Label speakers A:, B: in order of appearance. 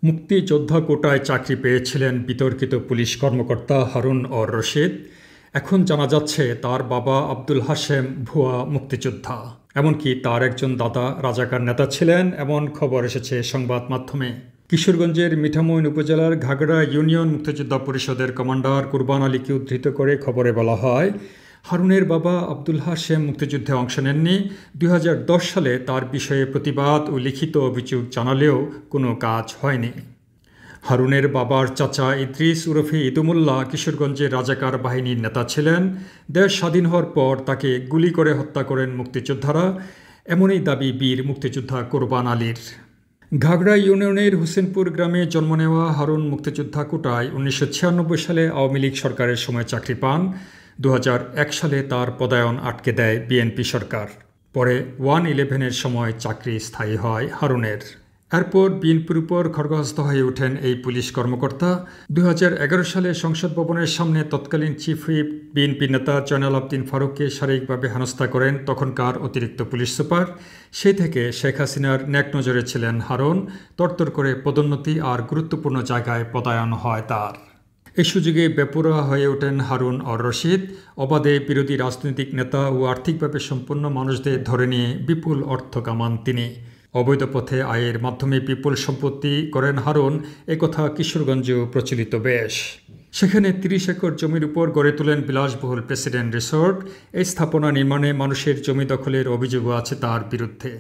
A: মুক্তিযোদ্ধা কোটায় চাকরি পেয়েছিলেন বিতর্কিত পুলিশ কর্মকর্তা হারুন অর রশিদ। এখন জানা যাচ্ছে তার বাবা আব্দুল হাশেম ভুয়া মুক্তিযোদ্ধা, এমনকি তার একজন দাদা রাজাকার নেতা ছিলেন, এমন খবর এসেছে সংবাদ মাধ্যমে। কিশোরগঞ্জের মিঠামইন উপজেলার ঘাগড়া ইউনিয়ন মুক্তিযোদ্ধা পরিষদের কমান্ডার কুরবান আলীকে উদ্ধৃত করে খবরে বলা হয়, হারুনের বাবা আব্দুল হাশেম মুক্তিযুদ্ধে অংশ নেননি। 2010 সালে তার বিষয়ে প্রতিবাদ ও লিখিত অভিযোগ জানালেও কোনো কাজ হয়নি। হারুনের বাবার চাচা ইদ্রিস ওরফে ইদুমুল্লাহ কিশোরগঞ্জের রাজাকার বাহিনীর নেতা ছিলেন। দেশ স্বাধীন হওয়ার পর তাকে গুলি করে হত্যা করেন মুক্তিযোদ্ধারা, এমনই দাবি বীর মুক্তিযোদ্ধা কুরবান আলীর। ঘাগড়া ইউনিয়নের হোসেনপুর গ্রামে জন্ম নেওয়া হারুন মুক্তিযোদ্ধা কোটায় 1996 সালে আওয়ামী লীগ সরকারের সময় চাকরি পান। 2001 সালে তার পদায়ন আটকে দেয় বিএনপি সরকার। পরে 1-11-এর সময় চাকরি স্থায়ী হয় হারুনের। এরপর বিএনপির উপর খড়গহস্ত হয়ে ওঠেন এই পুলিশ কর্মকর্তা। 2011 সালে সংসদ ভবনের সামনে তৎকালীন চিফ হুইপ বিএনপি নেতা জয়নাল আবদিন ফারুককে শারীরিকভাবে হেনস্থা করেন তখনকার অতিরিক্ত পুলিশ সুপার। সেই থেকে শেখ হাসিনার ন্যাক নজরে ছিলেন হারুন। তরতর করে পদোন্নতি আর গুরুত্বপূর্ণ জায়গায় পদায়ন হয় তার। এই সুযোগে বেপরোয়া হয়ে ওঠেন হারুন অর রশিদ। অবাধে বিরোধী রাজনৈতিক নেতা ও আর্থিকভাবে সম্পন্ন মানুষদের ধরে নিয়ে বিপুল অর্থ কামান তিনি। অবৈধ পথে আয়ের মাধ্যমে বিপুল সম্পত্তি করেন হারুন, একথা কিশোরগঞ্জেও প্রচলিত বেশ। সেখানে 30 একর জমির উপর গড়ে তোলেন বিলাসবহুল প্রেসিডেন্ট রিসোর্ট। এই স্থাপনা নির্মাণে মানুষের জমি দখলের অভিযোগও আছে তার বিরুদ্ধে।